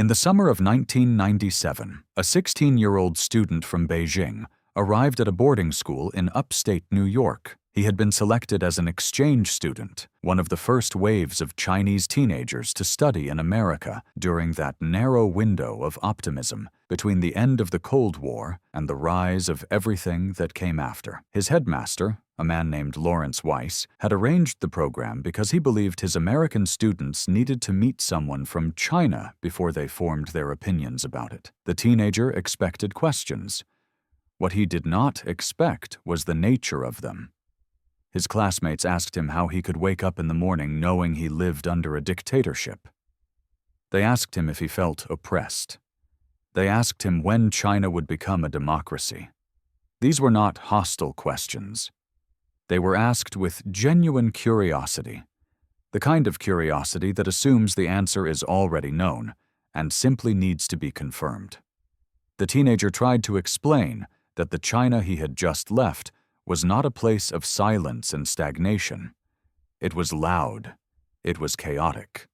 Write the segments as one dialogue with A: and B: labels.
A: In the summer of 1997, a 16-year-old student from Beijing arrived at a boarding school in upstate New York. He had been selected as an exchange student, one of the first waves of Chinese teenagers to study in America during that narrow window of optimism between the end of the Cold War and the rise of everything that came after. His headmaster, a man named Lawrence Weiss, had arranged the program because he believed his American students needed to meet someone from China before they formed their opinions about it. The teenager expected questions. What he did not expect was the nature of them. His classmates asked him how he could wake up in the morning knowing he lived under a dictatorship. They asked him if he felt oppressed. They asked him when China would become a democracy. These were not hostile questions. They were asked with genuine curiosity, the kind of curiosity that assumes the answer is already known and simply needs to be confirmed. The teenager tried to explain that the China he had just left was not a place of silence and stagnation. It was loud. It was chaotic.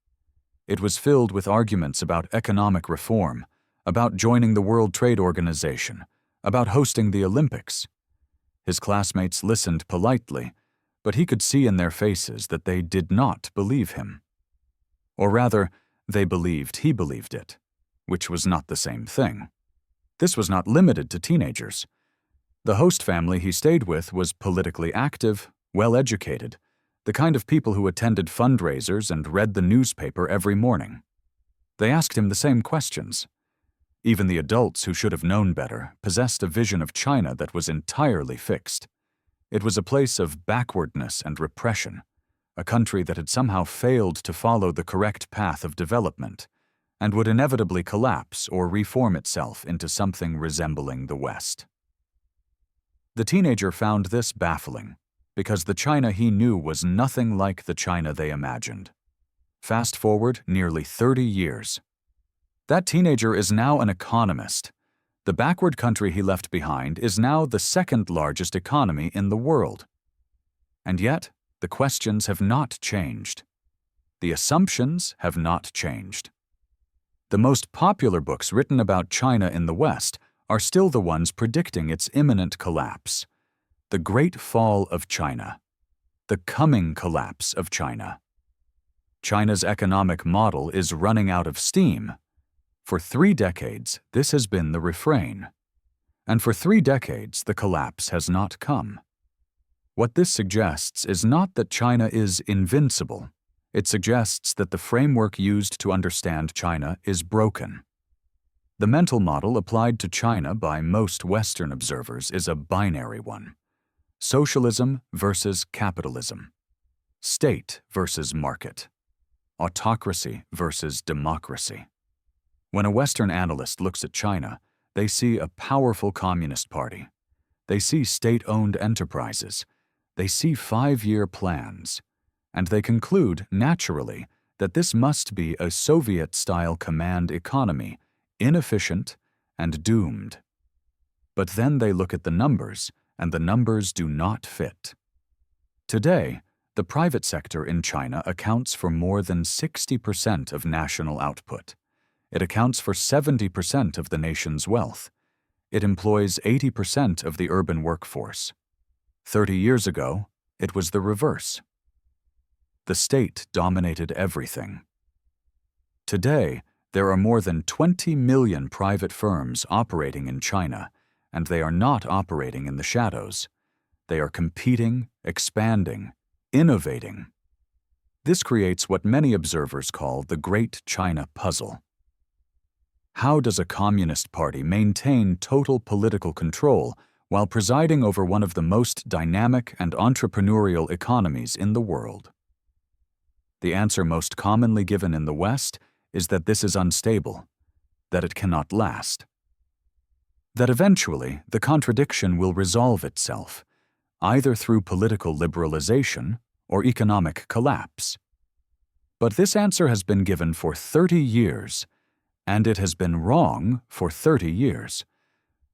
A: It was filled with arguments about economic reform, about joining the World Trade Organization, about hosting the Olympics. His classmates listened politely, but he could see in their faces that they did not believe him. Or rather, they believed he believed it, which was not the same thing. This was not limited to teenagers. The host family he stayed with was politically active, well-educated, the kind of people who attended fundraisers and read the newspaper every morning. They asked him the same questions. Even the adults who should have known better possessed a vision of China that was entirely fixed. It was a place of backwardness and repression, a country that had somehow failed to follow the correct path of development and would inevitably collapse or reform itself into something resembling the West. The teenager found this baffling, because the China he knew was nothing like the China they imagined. Fast forward nearly 30 years. That teenager is now an economist. The backward country he left behind is now the second largest economy in the world. And yet, the questions have not changed. The assumptions have not changed. The most popular books written about China in the West are still the ones predicting its imminent collapse. The Great Fall of China. The coming collapse of China. China's economic model is running out of steam. For 3 decades, this has been the refrain. And for 3 decades, the collapse has not come. What this suggests is not that China is invincible. It suggests that the framework used to understand China is broken. The mental model applied to China by most Western observers is a binary one. Socialism versus capitalism. State versus market. Autocracy versus democracy. When a Western analyst looks at China, they see a powerful communist party. They see state-owned enterprises. They see 5-year plans. And they conclude, naturally, that this must be a Soviet-style command economy, inefficient and doomed. But then they look at the numbers, and the numbers do not fit. Today, the private sector in China accounts for more than 60% of national output. It accounts for 70% of the nation's wealth. It employs 80% of the urban workforce. 30 years ago, it was the reverse. The state dominated everything. Today, there are more than 20 million private firms operating in China, and they are not operating in the shadows. They are competing, expanding, innovating. This creates what many observers call the Great China Puzzle. How does a communist party maintain total political control while presiding over one of the most dynamic and entrepreneurial economies in the world? The answer most commonly given in the West is that this is unstable, that it cannot last. That eventually the contradiction will resolve itself, either through political liberalization or economic collapse. But this answer has been given for 30 years, and it has been wrong for 30 years,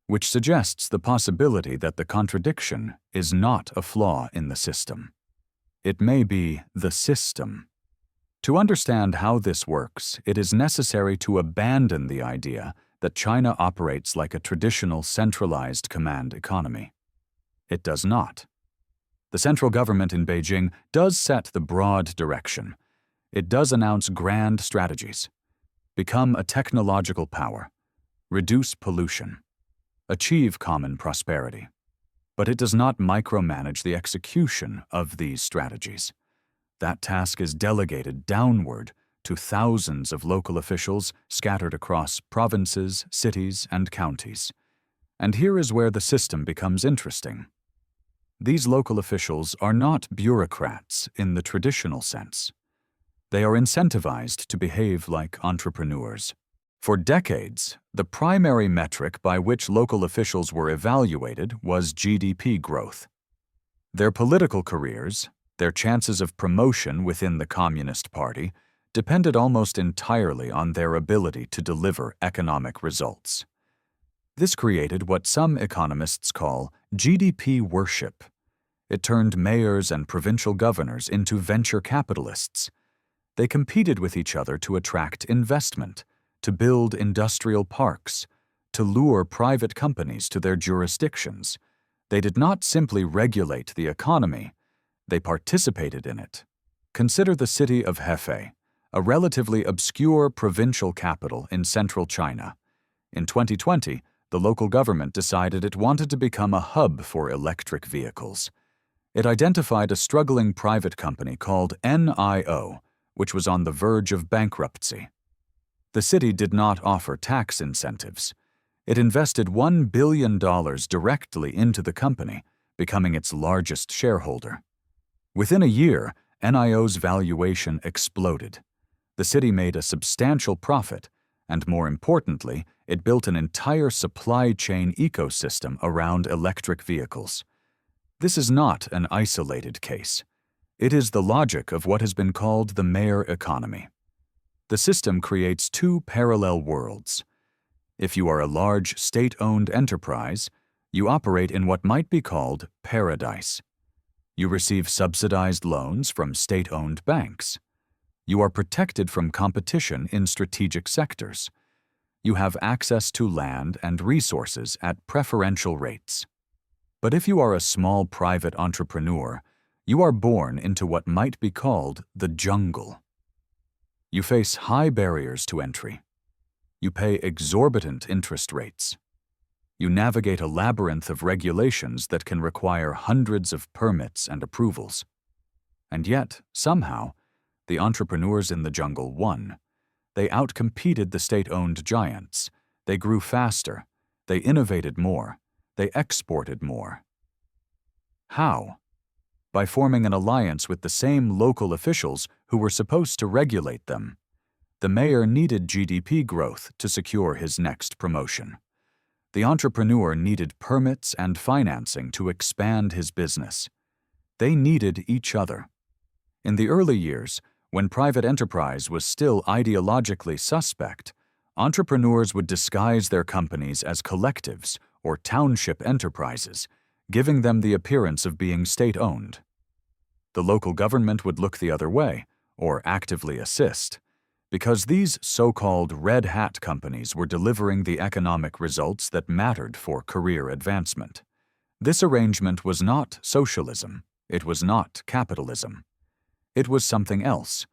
A: which suggests the possibility that the contradiction is not a flaw in the system. It may be the system. To understand how this works, it is necessary to abandon the idea that China operates like a traditional centralized command economy. It does not. The central government in Beijing does set the broad direction. It does announce grand strategies. Become a technological power. Reduce pollution. Achieve common prosperity. But it does not micromanage the execution of these strategies. That task is delegated downward to thousands of local officials scattered across provinces, cities, and counties. And here is where the system becomes interesting. These local officials are not bureaucrats in the traditional sense. They are incentivized to behave like entrepreneurs. For decades, the primary metric by which local officials were evaluated was GDP growth. Their political careers, their chances of promotion within the Communist Party, depended almost entirely on their ability to deliver economic results. This created what some economists call GDP worship. It turned mayors and provincial governors into venture capitalists. They competed with each other to attract investment, to build industrial parks, to lure private companies to their jurisdictions. They did not simply regulate the economy, they participated in it. Consider the city of Hefei, a relatively obscure provincial capital in central China. In 2020, the local government decided it wanted to become a hub for electric vehicles. It identified a struggling private company called NIO, which was on the verge of bankruptcy. The city did not offer tax incentives. It invested $1 billion directly into the company, becoming its largest shareholder. Within a year, NIO's valuation exploded. The city made a substantial profit, and more importantly, it built an entire supply chain ecosystem around electric vehicles. This is not an isolated case. It is the logic of what has been called the mayor economy. The system creates two parallel worlds. If you are a large state-owned enterprise, you operate in what might be called paradise. You receive subsidized loans from state-owned banks. You are protected from competition in strategic sectors. You have access to land and resources at preferential rates. But if you are a small private entrepreneur, you are born into what might be called the jungle. You face high barriers to entry. You pay exorbitant interest rates. You navigate a labyrinth of regulations that can require hundreds of permits and approvals. And yet, somehow, the entrepreneurs in the jungle won. They outcompeted the state-owned giants. They grew faster. They innovated more. They exported more. How? By forming an alliance with the same local officials who were supposed to regulate them. The mayor needed GDP growth to secure his next promotion. The entrepreneur needed permits and financing to expand his business. They needed each other. In the early years, when private enterprise was still ideologically suspect, entrepreneurs would disguise their companies as collectives or township enterprises, giving them the appearance of being state-owned. The local government would look the other way, or actively assist, because these so-called red hat companies were delivering the economic results that mattered for career advancement. This arrangement was not socialism. It was not capitalism. It was something else,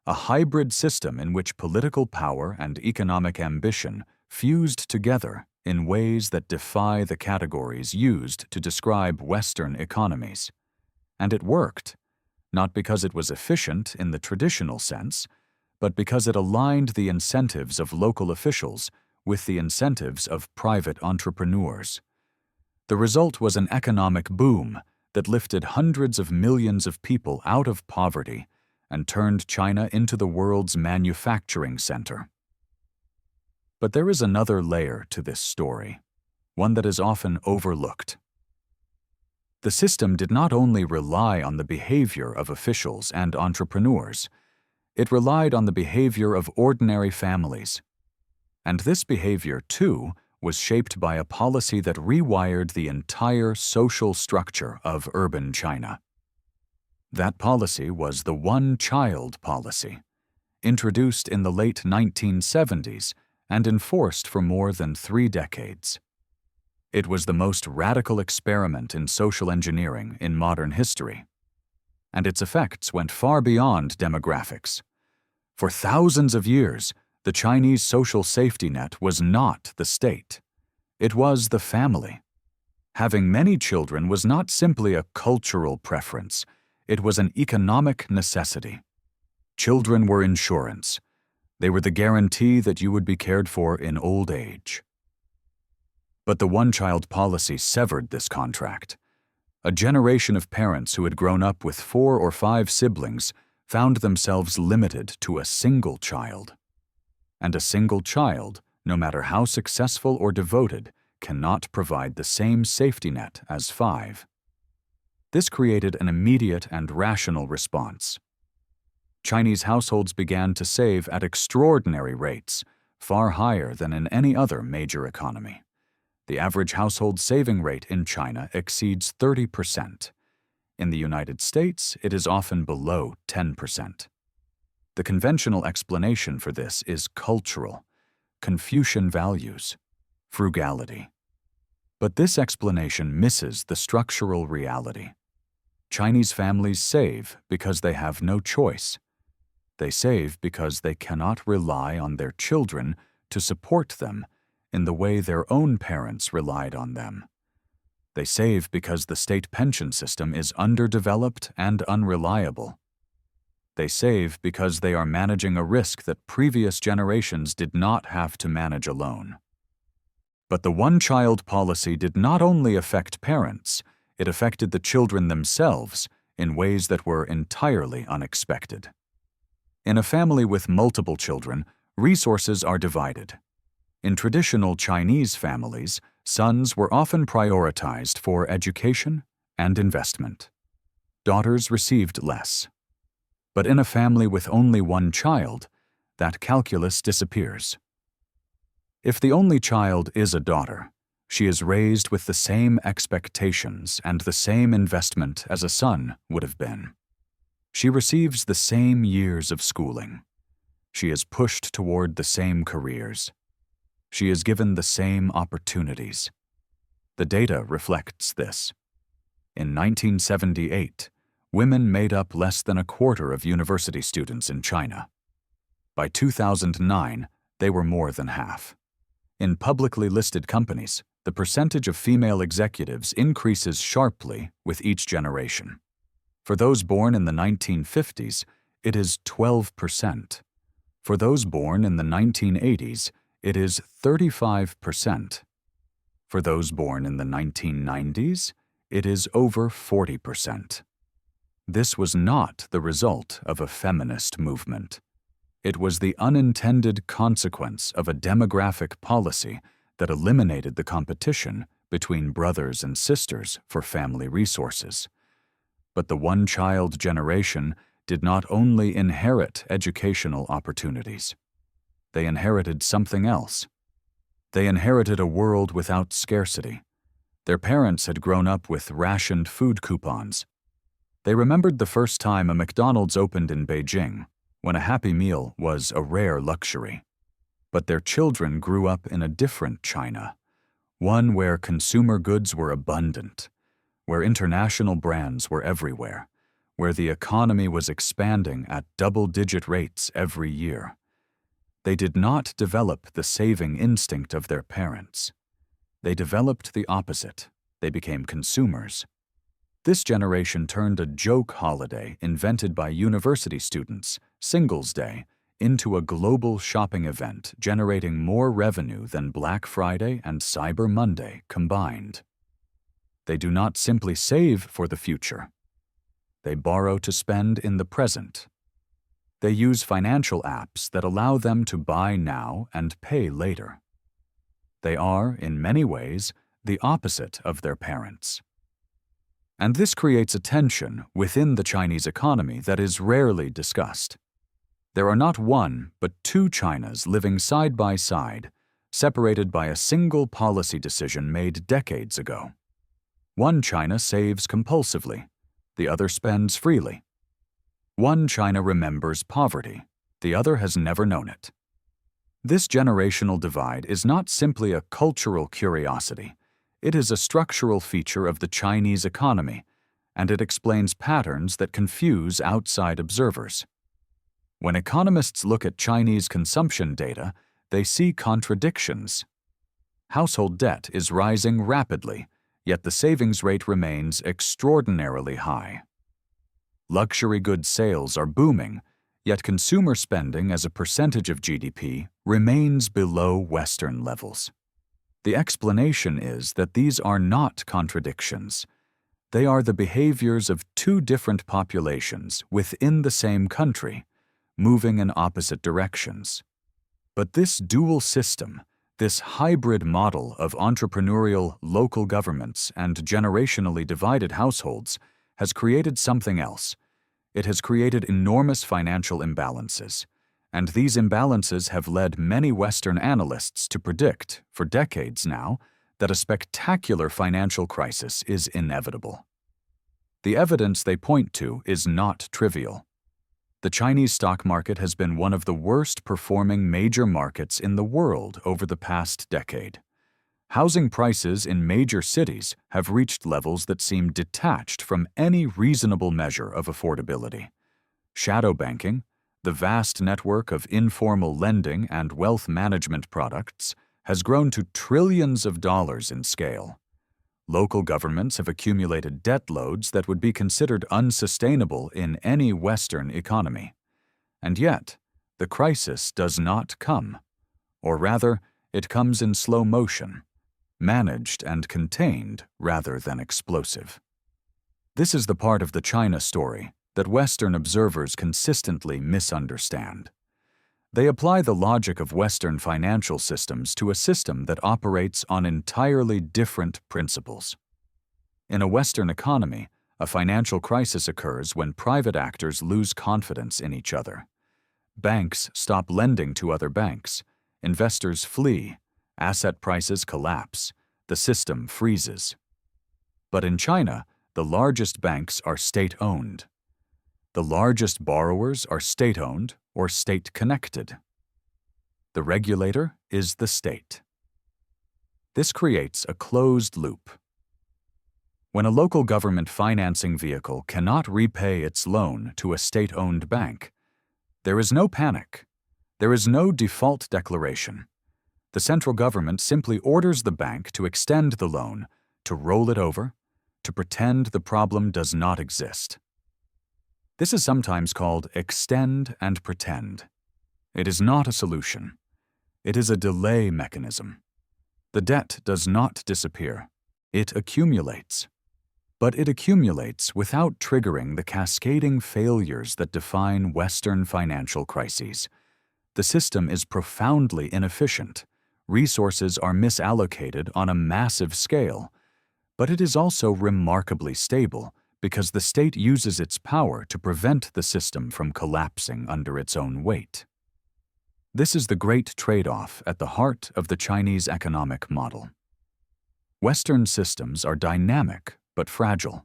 A: a hybrid system in which political power and economic ambition fused together in ways that defy the categories used to describe Western economies. And it worked, not because it was efficient in the traditional sense, but because it aligned the incentives of local officials with the incentives of private entrepreneurs. The result was an economic boom that lifted hundreds of millions of people out of poverty and turned China into the world's manufacturing center. But there is another layer to this story, one that is often overlooked. The system did not only rely on the behavior of officials and entrepreneurs, it relied on the behavior of ordinary families. And this behavior, too, was shaped by a policy that rewired the entire social structure of urban China. That policy was the one-child policy. introduced in the late 1970s and enforced for more than 3 decades. It was the most radical experiment in social engineering in modern history, and its effects went far beyond demographics. For thousands of years, the Chinese social safety net was not the state. It was the family. Having many children was not simply a cultural preference, it was an economic necessity. Children were insurance. They were the guarantee that you would be cared for in old age. But the one-child policy severed this contract. A generation of parents who had grown up with 4 or 5 siblings found themselves limited to a single child. And a single child, no matter how successful or devoted, cannot provide the same safety net as 5. This created an immediate and rational response. Chinese households began to save at extraordinary rates, far higher than in any other major economy. The average household saving rate in China exceeds 30%. In the United States, it is often below 10%. The conventional explanation for this is cultural, Confucian values, frugality. But this explanation misses the structural reality. Chinese families save because they have no choice. They save because they cannot rely on their children to support them in the way their own parents relied on them. They save because the state pension system is underdeveloped and unreliable. They save because they are managing a risk that previous generations did not have to manage alone. But the one-child policy did not only affect parents, it affected the children themselves in ways that were entirely unexpected. In a family with multiple children, resources are divided. In traditional Chinese families, sons were often prioritized for education and investment. Daughters received less. But in a family with only one child, that calculus disappears. If the only child is a daughter, she is raised with the same expectations and the same investment as a son would have been. She receives the same years of schooling. She is pushed toward the same careers. She is given the same opportunities. The data reflects this. In 1978, women made up less than a quarter of university students in China. By 2009, they were more than half. In publicly listed companies, the percentage of female executives increases sharply with each generation. For those born in the 1950s, it is 12%. For those born in the 1980s, it is 35%. For those born in the 1990s, it is over 40%. This was not the result of a feminist movement. It was the unintended consequence of a demographic policy that eliminated the competition between brothers and sisters for family resources. But the one-child generation did not only inherit educational opportunities. They inherited something else. They inherited a world without scarcity. Their parents had grown up with rationed food coupons. They remembered the first time a McDonald's opened in Beijing, when a Happy Meal was a rare luxury. But their children grew up in a different China, one where consumer goods were abundant, where international brands were everywhere, where the economy was expanding at double-digit rates every year. They did not develop the saving instinct of their parents. They developed the opposite. They became consumers. This generation turned a joke holiday invented by university students, Singles Day, into a global shopping event generating more revenue than Black Friday and Cyber Monday combined. They do not simply save for the future. They borrow to spend in the present. They use financial apps that allow them to buy now and pay later. They are, in many ways, the opposite of their parents. And this creates a tension within the Chinese economy that is rarely discussed. There are not one, but 2 Chinas living side by side, separated by a single policy decision made decades ago. One China saves compulsively, the other spends freely. One China remembers poverty, The other has never known it. This generational divide is not simply a cultural curiosity. It is a structural feature of the Chinese economy, and it explains patterns that confuse outside observers. When economists look at Chinese consumption data, they see contradictions. Household debt is rising rapidly, yet the savings rate remains extraordinarily high. Luxury goods sales are booming, yet consumer spending as a percentage of GDP remains below Western levels. The explanation is that these are not contradictions. They are the behaviors of two different populations within the same country, moving in opposite directions. But this dual system, this hybrid model of entrepreneurial local governments and generationally divided households, has created something else. It has created enormous financial imbalances, and these imbalances have led many Western analysts to predict, for decades now, that a spectacular financial crisis is inevitable. The evidence they point to is not trivial. The Chinese stock market has been one of the worst performing major markets in the world over the past decade. Housing prices in major cities have reached levels that seem detached from any reasonable measure of affordability. Shadow banking, the vast network of informal lending and wealth management products, has grown to trillions of dollars in scale. Local governments have accumulated debt loads that would be considered unsustainable in any Western economy. And yet, the crisis does not come. Or rather, it comes in slow motion, managed and contained rather than explosive. This is the part of the China story that Western observers consistently misunderstand. They apply the logic of Western financial systems to a system that operates on entirely different principles. In a Western economy, a financial crisis occurs when private actors lose confidence in each other. Banks stop lending to other banks, investors flee, asset prices collapse, the system freezes. But in China, the largest banks are state-owned. The largest borrowers are state-owned or state-connected. The regulator is the state. This creates a closed loop. When a local government financing vehicle cannot repay its loan to a state-owned bank, there is no panic. There is no default declaration. The central government simply orders the bank to extend the loan, to roll it over, to pretend the problem does not exist. This is sometimes called extend and pretend. It is not a solution. It is a delay mechanism. The debt does not disappear. It accumulates. But it accumulates without triggering the cascading failures that define Western financial crises. The system is profoundly inefficient. Resources are misallocated on a massive scale. But it is also remarkably stable, because the state uses its power to prevent the system from collapsing under its own weight. This is the great trade-off at the heart of the Chinese economic model. Western systems are dynamic but fragile.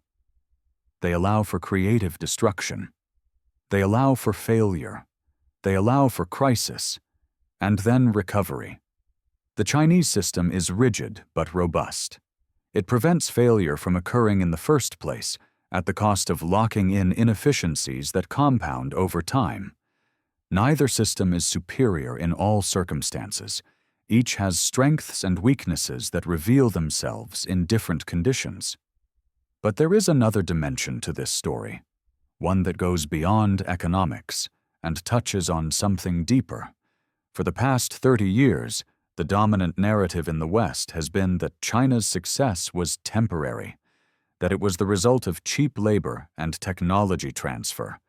A: They allow for creative destruction. They allow for failure. They allow for crisis, and then recovery. The Chinese system is rigid but robust. It prevents failure from occurring in the first place, at the cost of locking in inefficiencies that compound over time. Neither system is superior in all circumstances. Each has strengths and weaknesses that reveal themselves in different conditions. But there is another dimension to this story, one that goes beyond economics and touches on something deeper. For the past 30 years, the dominant narrative in the West has been that China's success was temporary, that it was the result of cheap labor and technology transfer,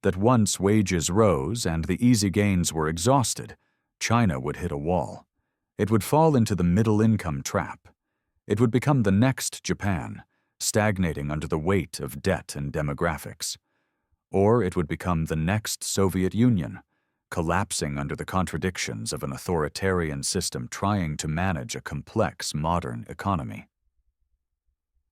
A: that once wages rose and the easy gains were exhausted, China would hit a wall. It would fall into the middle-income trap. It would become the next Japan, stagnating under the weight of debt and demographics. Or it would become the next Soviet Union, collapsing under the contradictions of an authoritarian system trying to manage a complex modern economy.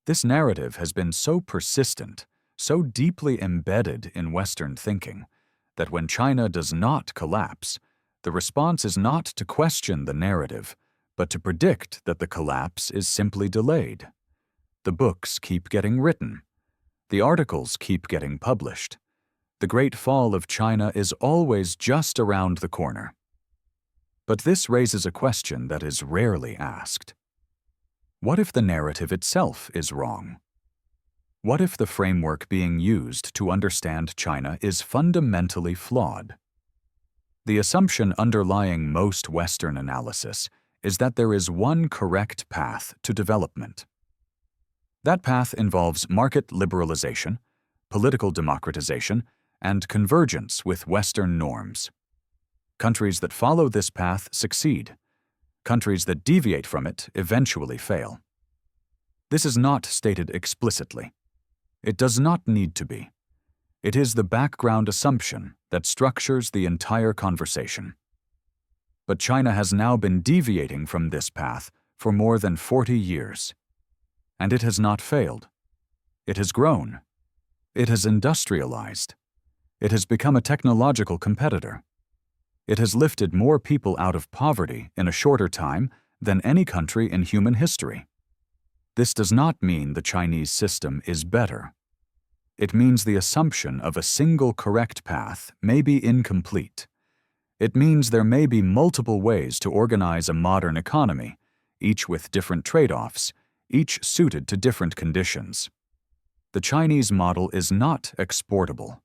A: This narrative has been so persistent, so deeply embedded in Western thinking, that when China does not collapse, the response is not to question the narrative, but to predict that the collapse is simply delayed. The books keep getting written. The articles keep getting published. The Great Fall of China is always just around the corner. But this raises a question that is rarely asked. What if the narrative itself is wrong? What if the framework being used to understand China is fundamentally flawed? The assumption underlying most Western analysis is that there is one correct path to development. That path involves market liberalization, political democratization, and convergence with Western norms. Countries that follow this path succeed. Countries that deviate from it eventually fail. This is not stated explicitly. It does not need to be. It is the background assumption that structures the entire conversation. But China has now been deviating from this path for more than 40 years. And it has not failed. It has grown. It has industrialized. It has become a technological competitor. It has lifted more people out of poverty in a shorter time than any country in human history. This does not mean the Chinese system is better. It means the assumption of a single correct path may be incomplete. It means there may be multiple ways to organize a modern economy, each with different trade-offs, each suited to different conditions. The Chinese model is not exportable.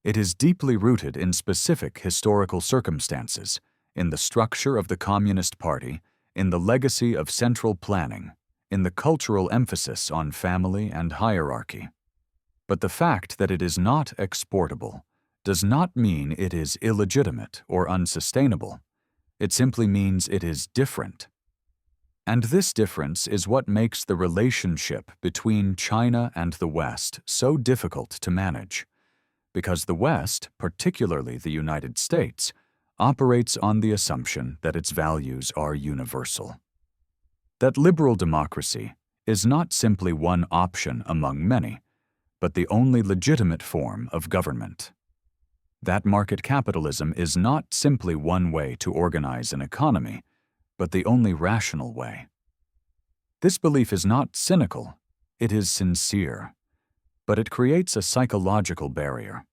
A: It is deeply rooted in specific historical circumstances, in the structure of the Communist Party, in the legacy of central planning, in the cultural emphasis on family and hierarchy. But the fact that it is not exportable does not mean it is illegitimate or unsustainable. It simply means it is different. And this difference is what makes the relationship between China and the West so difficult to manage, because the West, particularly the United States, operates on the assumption that its values are universal. That liberal democracy is not simply one option among many, but the only legitimate form of government. That market capitalism is not simply one way to organize an economy, but the only rational way. This belief is not cynical, it is sincere, but it creates a psychological barrier.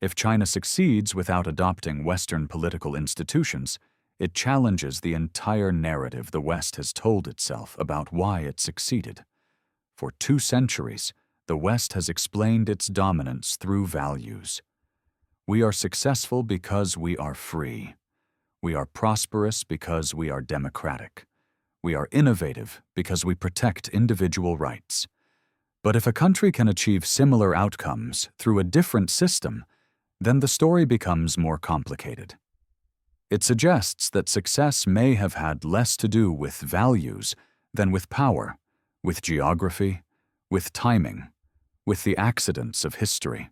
A: If China succeeds without adopting Western political institutions, it challenges the entire narrative the West has told itself about why it succeeded. For 2 centuries, the West has explained its dominance through values. We are successful because we are free. We are prosperous because we are democratic. We are innovative because we protect individual rights. But if a country can achieve similar outcomes through a different system, then the story becomes more complicated. It suggests that success may have had less to do with values than with power, with geography, with timing, with the accidents of history.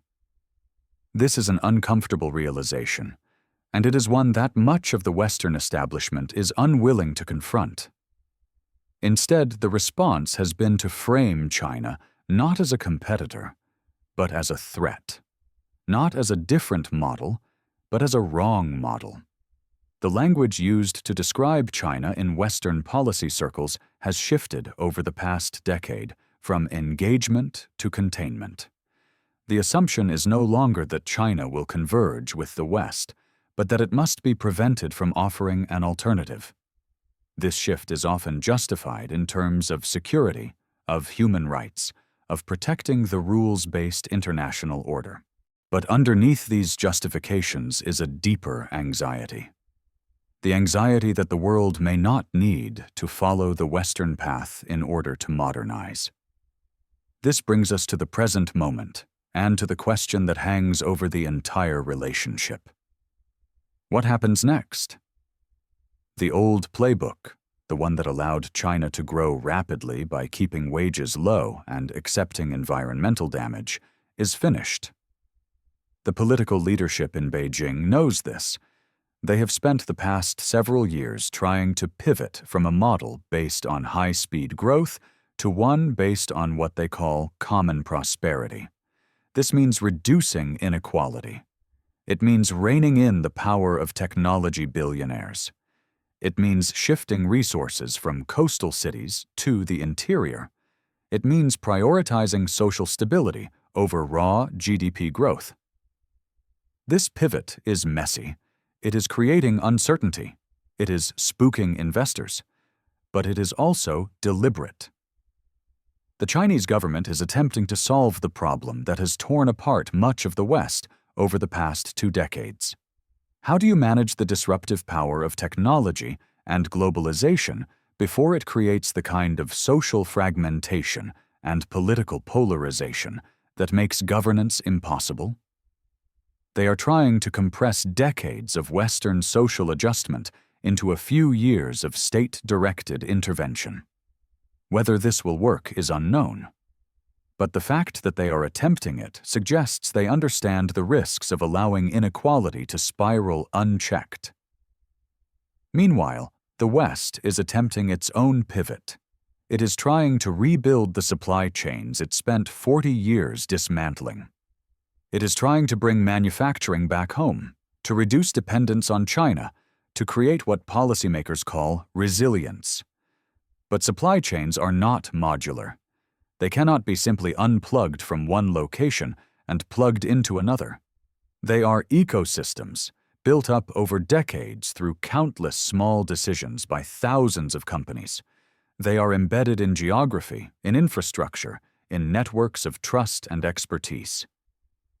A: This is an uncomfortable realization, and it is one that much of the Western establishment is unwilling to confront. Instead, the response has been to frame China not as a competitor, but as a threat. Not as a different model, but as a wrong model. The language used to describe China in Western policy circles has shifted over the past decade from engagement to containment. The assumption is no longer that China will converge with the West, but that it must be prevented from offering an alternative. This shift is often justified in terms of security, of human rights, of protecting the rules-based international order. But underneath these justifications is a deeper anxiety. The anxiety that the world may not need to follow the Western path in order to modernize. This brings us to the present moment and to the question that hangs over the entire relationship. What happens next? The old playbook, the one that allowed China to grow rapidly by keeping wages low and accepting environmental damage, is finished. The political leadership in Beijing knows this. They have spent the past several years trying to pivot from a model based on high-speed growth to one based on what they call common prosperity. This means reducing inequality. It means reining in the power of technology billionaires. It means shifting resources from coastal cities to the interior. It means prioritizing social stability over raw GDP growth. This pivot is messy. It is creating uncertainty. It is spooking investors. But it is also deliberate. The Chinese government is attempting to solve the problem that has torn apart much of the West over the past 2 decades. How do you manage the disruptive power of technology and globalization before it creates the kind of social fragmentation and political polarization that makes governance impossible? They are trying to compress decades of Western social adjustment into a few years of state-directed intervention. Whether this will work is unknown. But the fact that they are attempting it suggests they understand the risks of allowing inequality to spiral unchecked. Meanwhile, the West is attempting its own pivot. It is trying to rebuild the supply chains it spent 40 years dismantling. It is trying to bring manufacturing back home, to reduce dependence on China, to create what policymakers call resilience. But supply chains are not modular. They cannot be simply unplugged from one location and plugged into another. They are ecosystems, built up over decades through countless small decisions by thousands of companies. They are embedded in geography, in infrastructure, in networks of trust and expertise.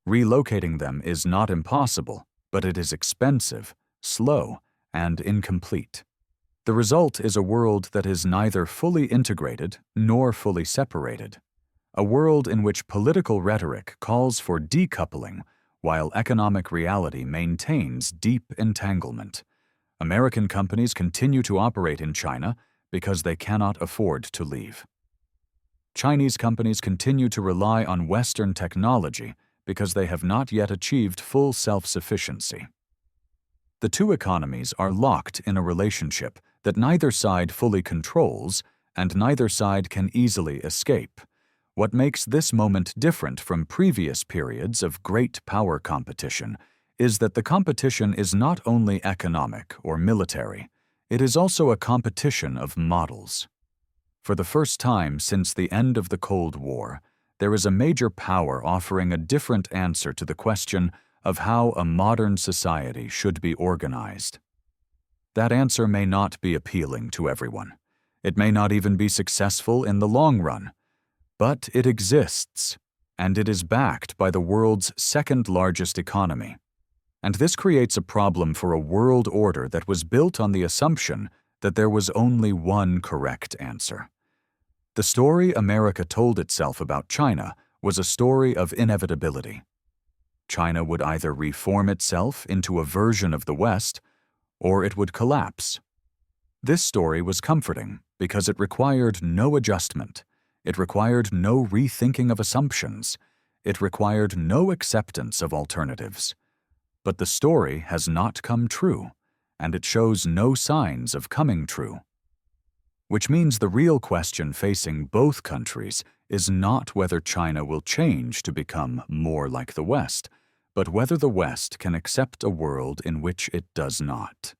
A: Relocating them is not impossible, but it is expensive, slow, and incomplete. The result is a world that is neither fully integrated nor fully separated. A world in which political rhetoric calls for decoupling while economic reality maintains deep entanglement. American companies continue to operate in China because they cannot afford to leave. Chinese companies continue to rely on Western technology because they have not yet achieved full self-sufficiency. The two economies are locked in a relationship that neither side fully controls and neither side can easily escape. What makes this moment different from previous periods of great power competition is that the competition is not only economic or military, it is also a competition of models. For the first time since the end of the Cold War, there is a major power offering a different answer to the question of how a modern society should be organized. That answer may not be appealing to everyone. It may not even be successful in the long run. But it exists, and it is backed by the world's second-largest economy. And this creates a problem for a world order that was built on the assumption that there was only one correct answer. The story America told itself about China was a story of inevitability. China would either reform itself into a version of the West, or it would collapse. This story was comforting because it required no adjustment. It required no rethinking of assumptions. It required no acceptance of alternatives. But the story has not come true, and it shows no signs of coming true. Which means the real question facing both countries is not whether China will change to become more like the West, but whether the West can accept a world in which it does not.